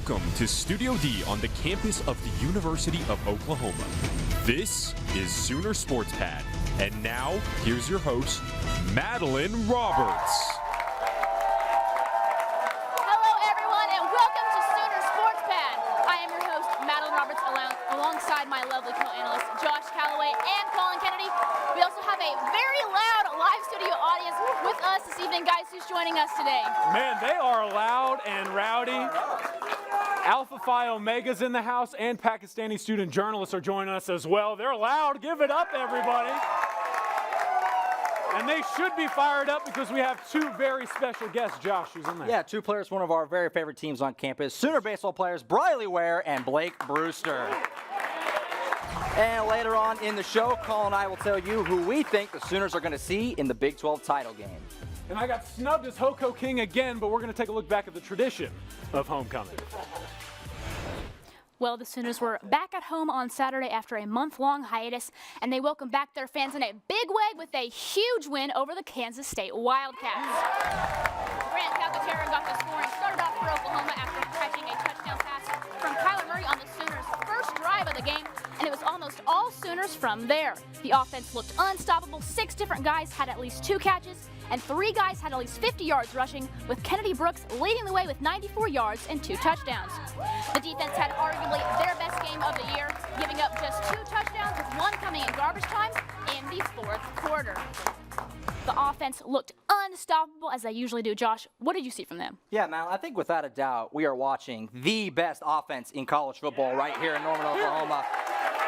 Welcome to Studio D on the campus of the University of Oklahoma. This is Sooner Sports Pad. And now, here's your host, Madeline Roberts. Hello, everyone, and welcome to Sooner Sports Pad. I am your host, Madeline Roberts, alongside my lovely co-analysts, Josh Callaway and Collin Kennedy. We also have a very loud live studio audience with us this evening. Guys, who's joining us today? Man, they are loud and rowdy. Alpha Phi Omega's in the house, and Pakistani student journalists are joining us as well. They're loud. Give it up, everybody. And they should be fired up because we have two very special guests. Josh, who's in there? Yeah, two players, one of our very favorite teams on campus. Sooner baseball players, Brylie Ware and Blake Brewster. And later on in the show, Collin and I will tell you who we think the Sooners are going to see in the Big 12 title game. And I got snubbed as Hoko King again, but we're going to take a look back at the tradition of homecoming. Well, the Sooners were back at home on Saturday after a month-long hiatus, and they welcomed back their fans in a big way with a huge win over the Kansas State Wildcats. Grant Calcaterra got the scoring started off for Oklahoma after catching a touchdown pass from Kyler Murray on the Sooners' first drive of the game, and it was almost all Sooners from there. The offense looked unstoppable. 6 different guys had at least 2 catches, and 3 guys had at least 50 yards rushing, with Kennedy Brooks leading the way with 94 yards and 2 touchdowns. The defense had arguably their best game of the year, giving up just 2 touchdowns, with 1 coming in garbage time in the 4th quarter. The offense looked unstoppable, as they usually do. Josh, what did you see from them? Yeah, man, I think without a doubt, we are watching the best offense in college football right here in Norman, Oklahoma.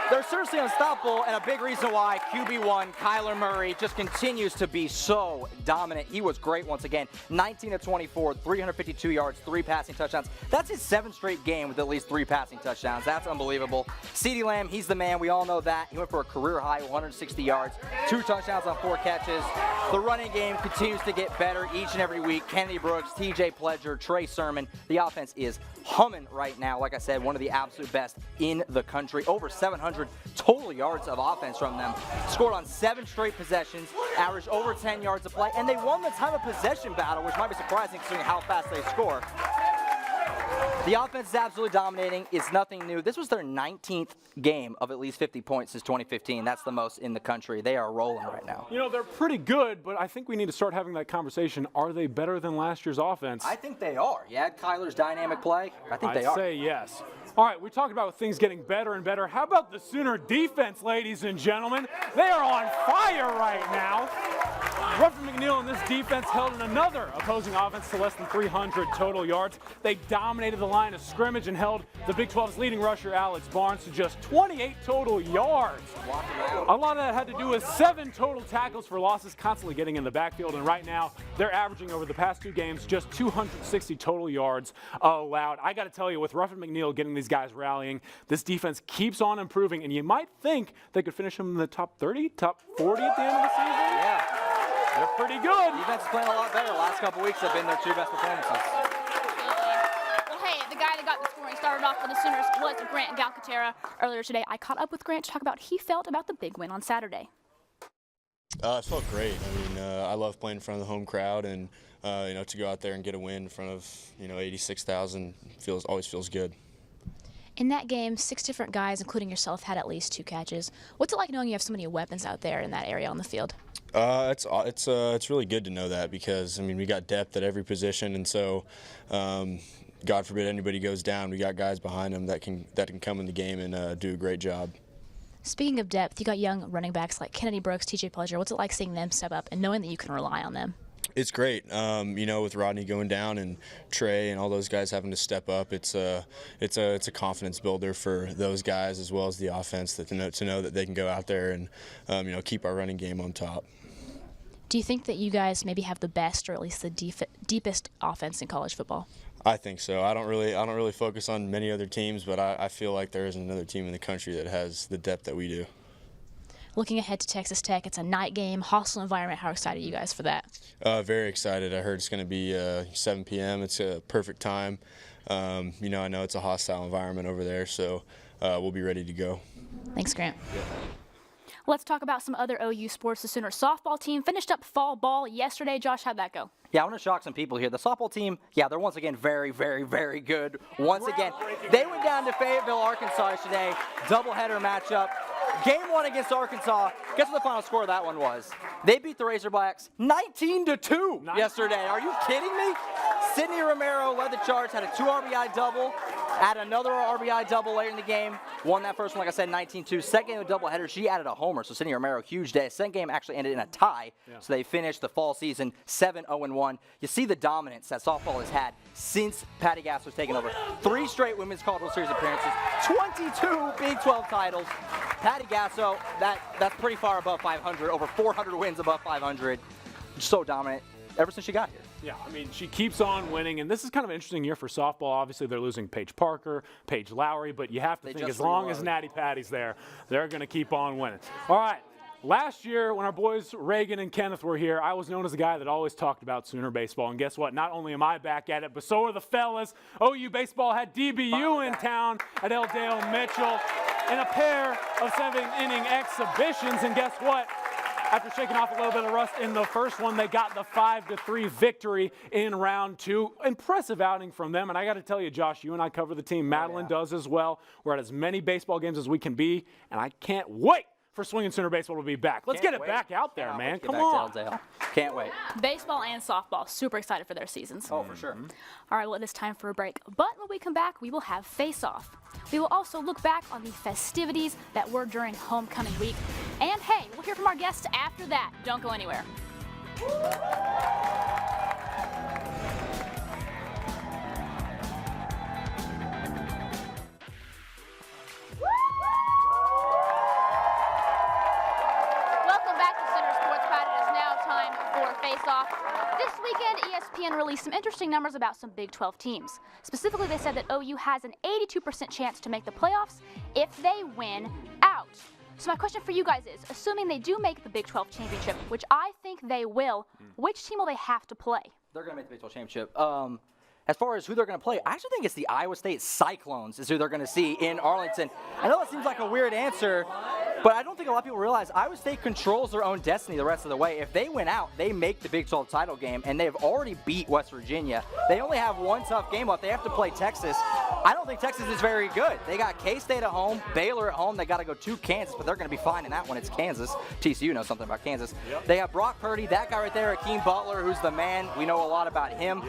They're seriously unstoppable, and a big reason why QB1 Kyler Murray just continues to be so dominant. He was great once again. 19 of 24, 352 yards, 3 passing touchdowns. That's his 7th straight game with at least 3 passing touchdowns. That's unbelievable. CeeDee Lamb, he's the man. We all know that. He went for a career high 160 yards, 2 touchdowns on 4 catches. The running game continues to get better each and every week. Kennedy Brooks, TJ Pledger, Trey Sermon. The offense is humming right now. Like I said, one of the absolute best in the country. Over 700 total yards of offense from them. Scored on 7 straight possessions, averaged over 10 yards a play, and they won the time of possession battle, which might be surprising considering how fast they score. The offense is absolutely dominating. It's nothing new. This was their 19th game of at least 50 points since 2015. That's the most in the country. They are rolling right now. You know, they're pretty good, but I think we need to start having that conversation. Are they better than last year's offense? I think they are. You add Kyler's dynamic play, I think they are. I'd say yes. All right, we talked about things getting better and better. How about the Sooner defense, ladies and gentlemen? They are on fire right now. Ruffin McNeil and this defense held in another opposing offense to less than 300 total yards. They dominated the line of scrimmage and held the Big 12's leading rusher, Alex Barnes, to just 28 total yards. A lot of that had to do with 7 total tackles for losses, constantly getting in the backfield. And right now, they're averaging over the past 2 games just 260 total yards allowed. I got to tell you, with Ruffin McNeil getting these guys rallying, this defense keeps on improving, and you might think they could finish them in the top 30, top 40 at the end of the season. Yeah. They're pretty good. Defense is playing a lot better. The last couple weeks have been their 2 best performances. Well, hey, the guy that got the scoring started off for the Sooners was Grant Calcaterra. Earlier today, I caught up with Grant to talk about how he felt about the big win on Saturday. It felt great. I mean, I love playing in front of the home crowd, and you know, to go out there and get a win in front of 86,000 always feels good. In that game, 6 different guys, including yourself, had at least 2 catches. What's it like knowing you have so many weapons out there in that area on the field? It's really good to know that, because I mean, we got depth at every position, and so God forbid anybody goes down, we got guys behind them that can come in the game and do a great job. Speaking of depth, you got young running backs like Kennedy Brooks, TJ Pledger. What's it like seeing them step up and knowing that you can rely on them? It's great. With Rodney going down and Trey and all those guys having to step up, it's a confidence builder for those guys as well as the offense, that to know that they can go out there and keep our running game on top. Do you think that you guys maybe have the best, or at least the deepest offense in college football? I think so. I don't really focus on many other teams, but I feel like there isn't another team in the country that has the depth that we do. Looking ahead to Texas Tech, it's a night game, hostile environment. How excited are you guys for that? Very excited. I heard it's going to be 7 p.m. It's a perfect time. I know it's a hostile environment over there, so we'll be ready to go. Thanks, Grant. Yeah. Let's talk about some other OU sports. The Sooner softball team finished up fall ball yesterday. Josh, how'd that go? Yeah, I want to shock some people here. The softball team, yeah, they're once again very, very, very good. Once again, they went down to Fayetteville, Arkansas today. Doubleheader matchup. Game 1 against Arkansas. Guess what the final score of that one was? They beat the Razorbacks 19-2 yesterday. Are you kidding me? Sydney Romero led the charge, had a 2 RBI double, added another RBI double later in the game. Won that first one, like I said, 19-2. Second game of doubleheader, she added a homer. So Sydney Romero, huge day. Second game actually ended in a tie. So they finished the fall season 7-0-1. You see the dominance that softball has had since Patty Gasser's taken over. 3 straight Women's College World Series appearances, 22 Big 12 titles. Patty Gasso, that's pretty far above 500, over 400 wins above 500. So dominant ever since she got here. Yeah, I mean, she keeps on winning, and this is kind of an interesting year for softball. Obviously, they're losing Paige Parker, Paige Lowry, but you have to think as long as Natty Patty's there, they're going to keep on winning. All right. Last year, when our boys Reagan and Kenneth were here, I was known as the guy that always talked about Sooner baseball. And guess what? Not only am I back at it, but so are the fellas. OU baseball had DBU in town at L. Dale Mitchell in a pair of 7-inning exhibitions. And guess what? After shaking off a little bit of rust in the first one, they got the 5-3 victory in round 2. Impressive outing from them. And I got to tell you, Josh, you and I cover the team. Madeline does as well. We're at as many baseball games as we can be, and I can't wait for Swinging Sooner baseball to be back. Let's get it back out there, man. Come on. Can't wait. Baseball and softball, super excited for their seasons. Oh, for sure. All right, well, it is time for a break. But when we come back, we will have face-off. We will also look back on the festivities that were during homecoming week. And hey, we'll hear from our guests after that. Don't go anywhere. Face-off. This weekend, ESPN released some interesting numbers about some Big 12 teams. Specifically, they said that OU has an 82% chance to make the playoffs if they win out. So my question for you guys is, assuming they do make the Big 12 championship, which I think they will, which team will they have to play? They're going to make the Big 12 championship. As far as who they're going to play, I actually think it's the Iowa State Cyclones is who they're going to see in Arlington. I know it seems like a weird answer, but I don't think a lot of people realize Iowa State controls their own destiny the rest of the way. If they win out, they make the Big 12 title game, and they've already beat West Virginia. They only have one tough game left. They have to play Texas. I don't think Texas is very good. They got K-State at home, Baylor at home. They got to go to Kansas, but they're going to be fine in that one. It's Kansas. TCU knows something about Kansas. They have Brock Purdy, that guy right there, Akeem Butler, who's the man. We know a lot about him.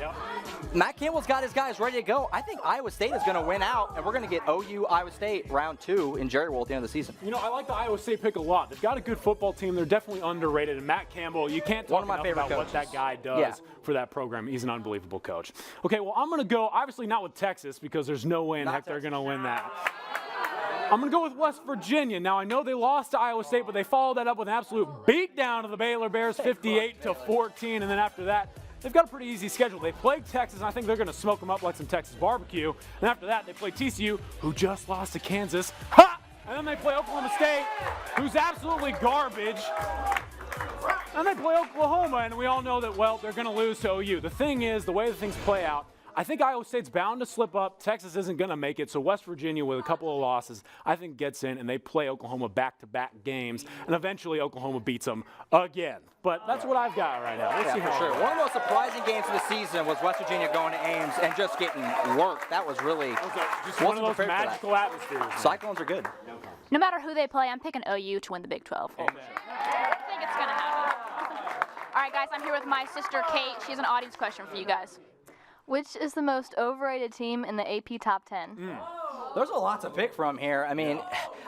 Matt Campbell's got his guys ready to go. I think Iowa State is going to win out, and we're going to get OU Iowa State round 2 in Jerry World at the end of the season. You know, I like the Iowa State pick a lot. They've got a good football team. They're definitely underrated. And Matt Campbell, you can't talk enough about what that guy does for that program. He's an unbelievable coach. Okay, well, I'm going to go, obviously not with Texas, because there's no way in heck they're going to win that. I'm going to go with West Virginia. Now, I know they lost to Iowa State, but they followed that up with an absolute beatdown of the Baylor Bears, 58-14. And then after that, they've got a pretty easy schedule. They play Texas, and I think they're going to smoke them up like some Texas barbecue. And after that, they play TCU, who just lost to Kansas. Ha! And then they play Oklahoma State, who's absolutely garbage. And they play Oklahoma, and we all know that, well, they're going to lose to OU. The thing is, the way the things play out, I think Iowa State's bound to slip up. Texas isn't going to make it, so West Virginia, with a couple of losses, I think gets in, and they play Oklahoma back-to-back games, and eventually Oklahoma beats them again. But that's what I've got right now. Let's see for sure. One of the most surprising games of the season was West Virginia going to Ames and just getting worked. That was really just one of those magical atmospheres. Cyclones are good. No matter who they play, I'm picking OU to win the Big 12. I think it's going to happen. All right, guys, I'm here with my sister, Kate. She has an audience question for you guys. Which is the most overrated team in the AP Top 10? There's a lot to pick from here. I mean,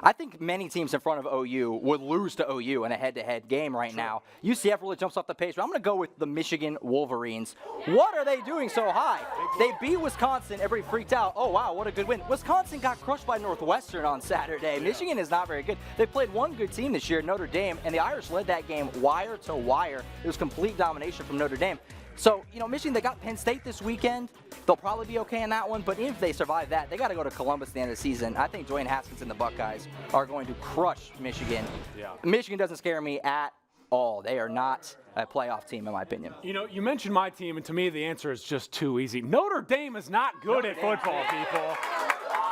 I think many teams in front of OU would lose to OU in a head-to-head game right now. UCF really jumps off the page, but I'm going to go with the Michigan Wolverines. What are they doing so high? They beat Wisconsin. Everybody freaked out. Oh, wow, what a good win. Wisconsin got crushed by Northwestern on Saturday. Michigan is not very good. They played one good team this year, Notre Dame, and the Irish led that game wire to wire. It was complete domination from Notre Dame. So, you know, Michigan, they got Penn State this weekend. They'll probably be okay in that one, but if they survive that, they got to go to Columbus at the end of the season. I think Dwayne Haskins and the Buckeyes are going to crush Michigan. Michigan doesn't scare me at all. They are not a playoff team, in my opinion. You know, you mentioned my team, and to me, the answer is just too easy. Notre Dame is not good at football, people.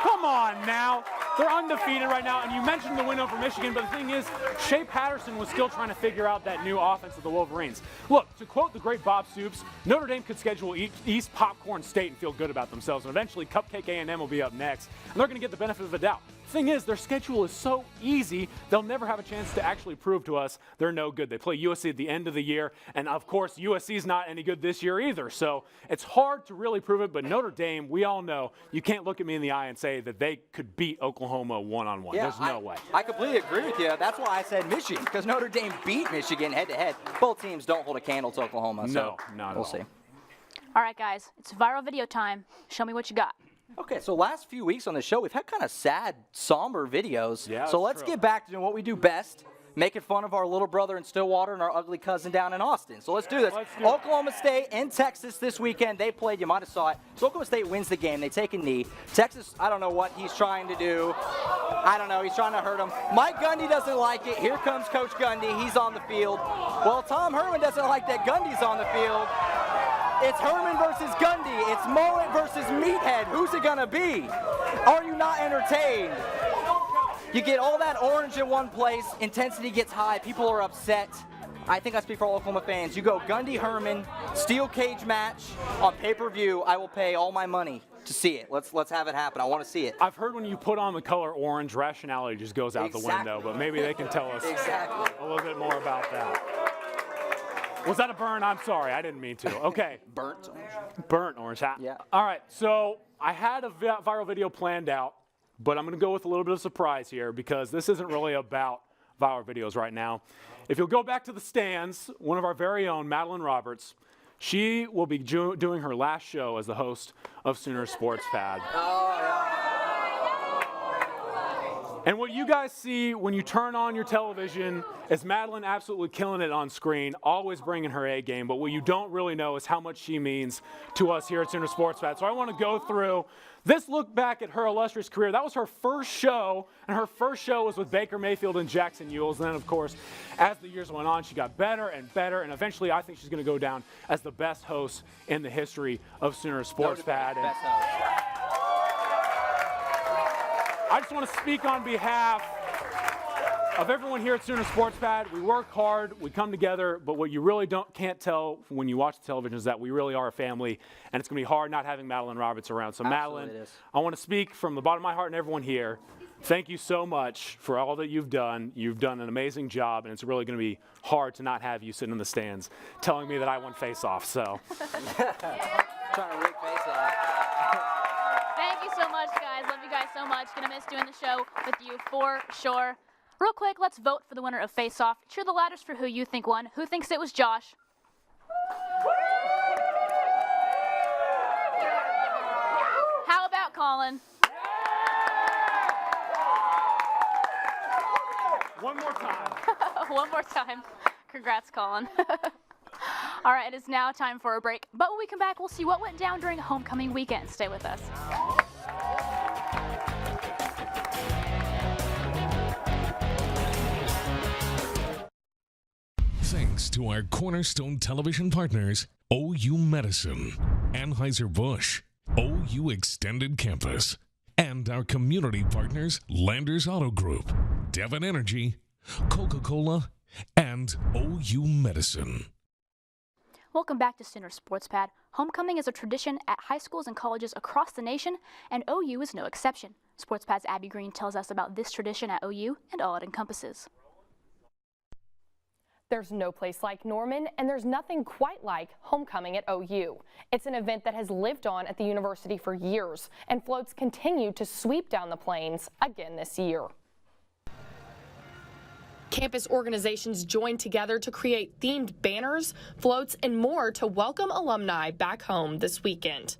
Come on now. They're undefeated right now, and you mentioned the win over Michigan, but the thing is, Shea Patterson was still trying to figure out that new offense of the Wolverines. Look, to quote the great Bob Stoops, Notre Dame could schedule East Popcorn State and feel good about themselves, and eventually Cupcake A&M will be up next, and they're going to get the benefit of the doubt. Thing is, their schedule is so easy, they'll never have a chance to actually prove to us they're no good. They play USC at the end of the year, and of course, USC's not any good this year either. So it's hard to really prove it, but Notre Dame, we all know, you can't look at me in the eye and say that they could beat Oklahoma one-on-one. Yeah, There's no way. I completely agree with you. That's why I said Michigan, because Notre Dame beat Michigan head-to-head. Both teams don't hold a candle to Oklahoma, so No, not at all. we'll see. All right, guys, it's viral video time. Show me what you got. Okay, so last few weeks on the show, we've had kind of sad, somber videos. Yeah, so that's let's true. get back to doing what we do best, making fun of our little brother in Stillwater and our ugly cousin down in Austin. So let's do this. Let's do it. Oklahoma State and Texas this weekend, they played. You might have saw it. So Oklahoma State wins the game. They take a knee. Texas, I don't know what he's trying to do. I don't know. He's trying to hurt him. Mike Gundy doesn't like it. Here comes Coach Gundy. He's on the field. Well, Tom Herman doesn't like that Gundy's on the field. It's Herman versus Gundy. It's Mullet versus Meathead. Who's it gonna be? Are you not entertained? You get all that orange in one place. Intensity gets high. People are upset. I think I speak for all Oklahoma fans. You go Gundy Herman, steel cage match on pay-per-view. I will pay all my money to see it. Let's have it happen. I want to see it. I've heard when you put on the color orange, rationality just goes out the window, but maybe they can tell us a little bit more about that. Was that a burn? I'm sorry, I didn't mean to. Okay. Burnt orange. Burnt orange. Yeah. All right, so I had a viral video planned out, but I'm going to go with a little bit of surprise here because this isn't really about viral videos right now. If you'll go back to the stands, one of our very own, Madeline Roberts, she will be doing her last show as the host of Sooner Sports Pad. And what you guys see when you turn on your television is Madeline absolutely killing it on screen, always bringing her A game. But what you don't really know is how much she means to us here at Sooner Sports Pad. So I want to go through this look back at her illustrious career. That was her first show, and her first show was with Baker Mayfield and Jackson Ewells. And then, of course, as the years went on, she got better and better. And eventually, I think she's going to go down as the best host in the history of Sooner Sports Pad. And I just want to speak on behalf of everyone here at Sooner Sports Pad. We work hard, we come together, but what you really can't tell when you watch the television is that we really are a family, and it's going to be hard not having Madeline Roberts around. So Madeline, I want to speak from the bottom of my heart and everyone here. Thank you so much for all that you've done. You've done an amazing job, and it's really going to be hard to not have you sitting in the stands telling me that I won face-off. So. Trying to rig face-off. Thank you so much, guys. Love you guys so much. Gonna miss doing the show with you for sure. Real quick, let's vote for the winner of Face Off. Cheer the ladders for who you think won. Who thinks it was Josh? How about Collin? One more time. One more time. Congrats, Collin. All right, it is now time for a break. But when we come back, we'll see what went down during homecoming weekend. Stay with us. Thanks to our cornerstone television partners, OU Medicine, Anheuser-Busch, OU Extended Campus, and our community partners, Landers Auto Group, Devon Energy, Coca-Cola, and OU Medicine. Welcome back to Sooner Sports Pad. Homecoming is a tradition at high schools and colleges across the nation, and OU is no exception. Sports Pad's Abby Green tells us about this tradition at OU and all it encompasses. There's no place like Norman, and there's nothing quite like homecoming at OU. It's an event that has lived on at the university for years, and floats continue to sweep down the plains again this year. Campus organizations joined together to create themed banners, floats, and more to welcome alumni back home this weekend.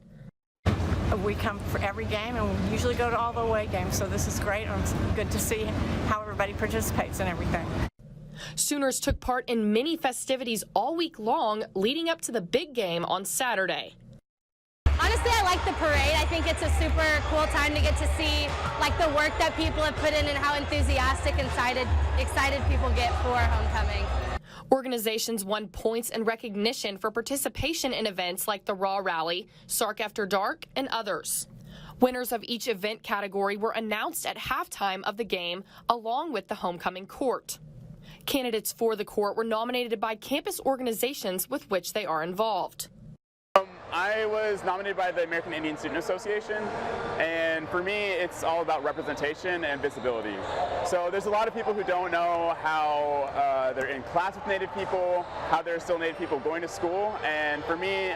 We come for every game, and we usually go to all the away games, so this is great, and it's good to see how everybody participates in everything. Sooners took part in many festivities all week long, leading up to the big game on Saturday. Honestly, I like the parade. I think it's a super cool time to get to see like the work that people have put in and how enthusiastic and excited people get for homecoming. Organizations won points and recognition for participation in events like the Raw Rally, Sark After Dark, and others. Winners of each event category were announced at halftime of the game, along with the homecoming court. Candidates for the court were nominated by campus organizations with which they are involved. I was nominated by the American Indian Student Association, and for me it's all about representation and visibility. So there's a lot of people who don't know how they're in class with Native people, how there are still Native people going to school, and for me,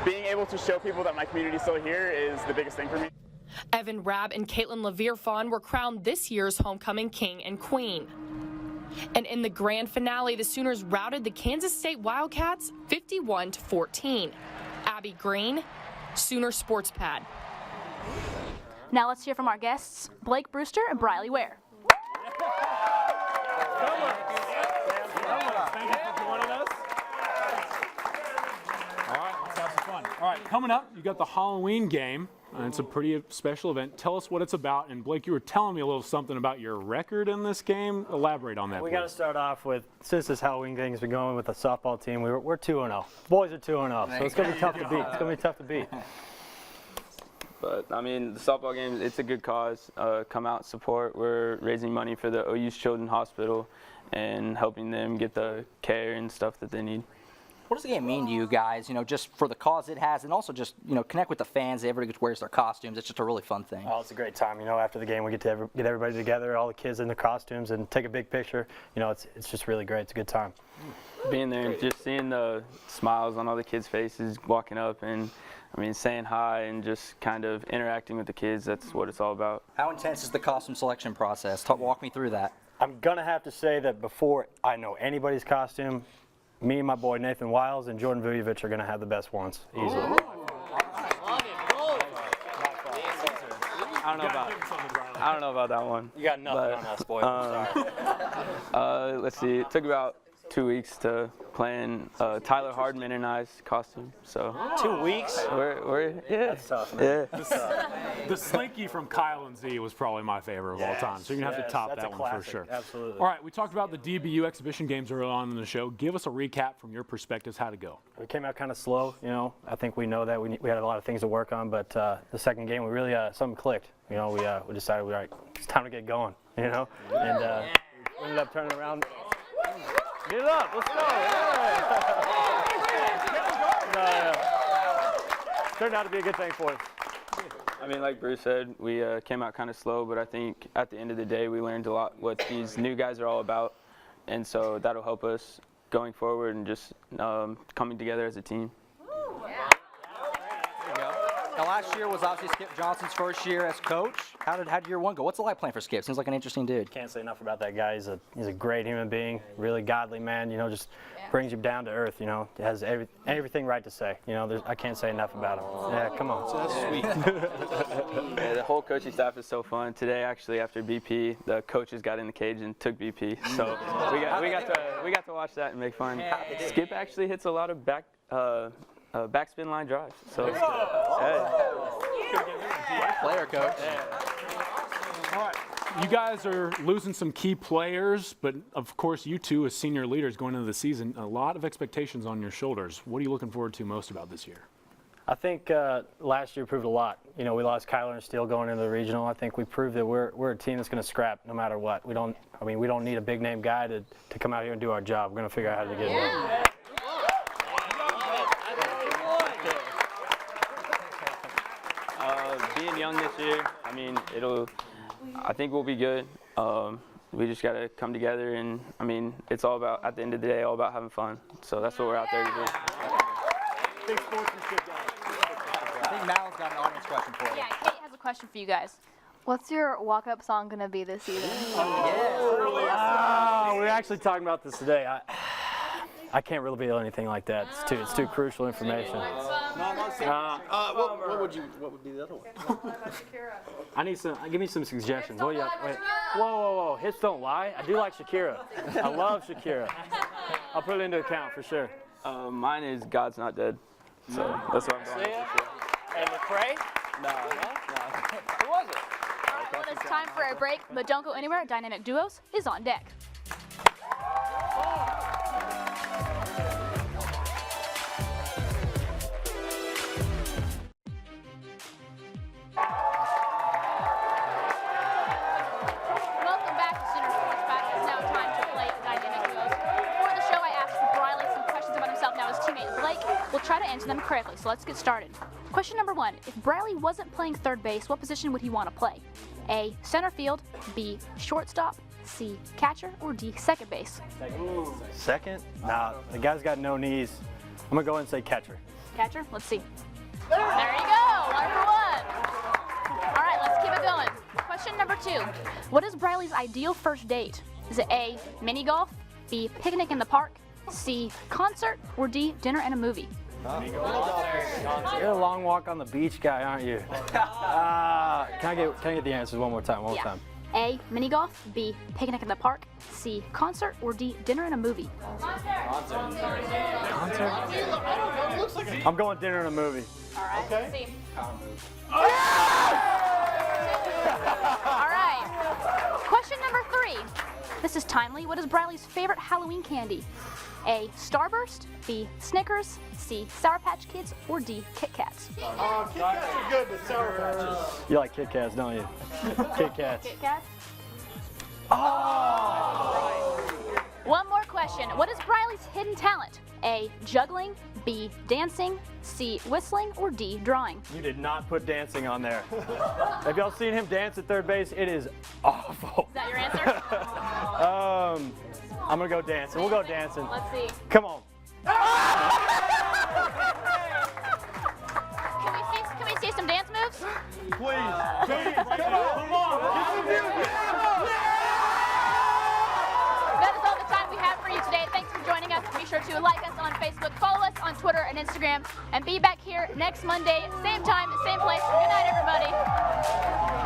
being able to show people that my community is still here is the biggest thing for me. Evan Rabb and Caitlin Levere-Fawn were crowned this year's homecoming king and queen. And in the grand finale, the Sooners routed the Kansas State Wildcats 51-14. Abby Green, Sooner Sports Pad. Now let's hear from our guests, Blake Brewster and Brylie Ware. Thank you for joining us. All right, let's have some fun. All right, coming up, you got the Halloween game. It's a pretty special event. Tell us what it's about. And Blake, you were telling me a little something about your record in this game. Elaborate on that, We please. got to start off with, since this Halloween thing has been going with the softball team, we're 2-0. Boys are 2-0, so it's going to be tough to beat. It's going to be tough to beat. But, I mean, the softball game, it's a good cause. Come out, support. We're raising money for the OU's Children's Hospital and helping them get the care and stuff that they need. What does the game mean to you guys, just for the cause it has, and also just, connect with the fans? Everybody wears their costumes. It's just a really fun thing. Oh, it's a great time. After the game, we get to get everybody together, all the kids in the costumes, and take a big picture. It's just really great. It's a good time. Being there and just seeing the smiles on all the kids' faces, walking up and, saying hi and just kind of interacting with the kids, that's what it's all about. How intense is the costume selection process? Walk me through that. I'm going to have to say that before I know anybody's costume, me and my boy Nathan Wiles and Jordan Vujovic are going to have the best ones, easily. I don't know about that one. You got nothing on us, boy. Sorry. Let's see. It took about 2 weeks to plan Tyler Hardman and I's costume. So 2 weeks? That's tough, man. Yeah. The Slinky from Kyle and Z was probably my favorite of all time, so you're going to have to top that's that a one classic. for sure. Absolutely. All right, we talked about the DBU exhibition games early on in the show. Give us a recap from your perspectives, how to go. We came out kind of slow, I think we know that. We had a lot of things to work on, but the second game, we really, something clicked. We decided, all right, it's time to get going, and we ended up turning around. Get it up, let's go. Turned out to be a good thing for us. Like Bruce said, we came out kind of slow, but I think at the end of the day, we learned a lot what these new guys are all about, and so that'll help us going forward and just coming together as a team. Now, last year was obviously Skip Johnson's first year as coach. How did year one go? What's it like playing for Skip? Seems like an interesting dude. Can't say enough about that guy. He's a great human being, really godly man. Just brings you down to earth. Has everything right to say. I can't say enough about him. Yeah, come on. That's sweet. Yeah, the whole coaching staff is so fun. Today, actually, after BP, the coaches got in the cage and took BP. So we got to watch that and make fun. Skip actually hits a lot of backspin line drives. So, player coach. All right, you guys are losing some key players, but of course you two as senior leaders going into the season, a lot of expectations on your shoulders. What are you looking forward to most about this year? I think last year proved a lot. We lost Kyler and Steele going into the regional. I think we proved that we're a team that's going to scrap no matter what. We don't need a big name guy to come out here and do our job. We're going to figure out how to get it done. Being young this year, I think we'll be good. We just got to come together, and it's all about, at the end of the day, all about having fun. So that's what we're out there to do. Big sportsmanship guy. I think Madeline's got an audience question for you. Yeah, Kate has a question for you guys. What's your walk-up song going to be this season? We're actually talking about this today. I can't really reveal anything like that. It's too crucial information. What would be the other one? I need some. Give me some suggestions. Wait. Whoa! Hits don't lie. I do like Shakira. I love Shakira. I'll put it into account for sure. Mine is God's Not Dead. So that's what I'm going with. And McCrae? No. Who was it? All right, well, it's time for a break, but don't go anywhere. Dynamic Duos is on deck. them correctly, so let's get started. Question number 1. If Brylie wasn't playing third base, what position would he want to play? A, center field, B, shortstop, C, catcher, or D, second base? Second? Nah, the guy's got no knees. I'm going to go ahead and say catcher. Catcher? Let's see. There you go, 1 for 1. All right, let's keep it going. Question number 2. What is Brylie's ideal first date? Is it A, mini golf, B, picnic in the park, C, concert, or D, dinner and a movie? You're a long walk on the beach guy, aren't you? Can I get the answers one more time? One more time. A, mini golf, B, picnic in the park, C, concert, or D, dinner and a movie? Concert? I'm going dinner and a movie. All right, let's see. All right. Question number 3. This is timely. What is Brylie's favorite Halloween candy? A, Starburst, B, Snickers, C, Sour Patch Kids, or D, Kit Kats? Kit Kats are good, but Sour Patches. You like Kit Kats, don't you? Kit Kats. Kit Kats? Oh! One more question. What is Brylie's hidden talent? A, juggling, B, dancing, C, whistling, or D, drawing? You did not put dancing on there. Have y'all seen him dance at third base? It is awful. Is that your answer? I'm gonna go dancing. We'll go dancing. Let's see. Come on. Can we see some dance moves? Please. Come on. That is all the time we have for you today. Thanks for joining us. Be sure to like us on Facebook, follow us on Twitter and Instagram, and be back here next Monday, same time, same place. Good night, everybody.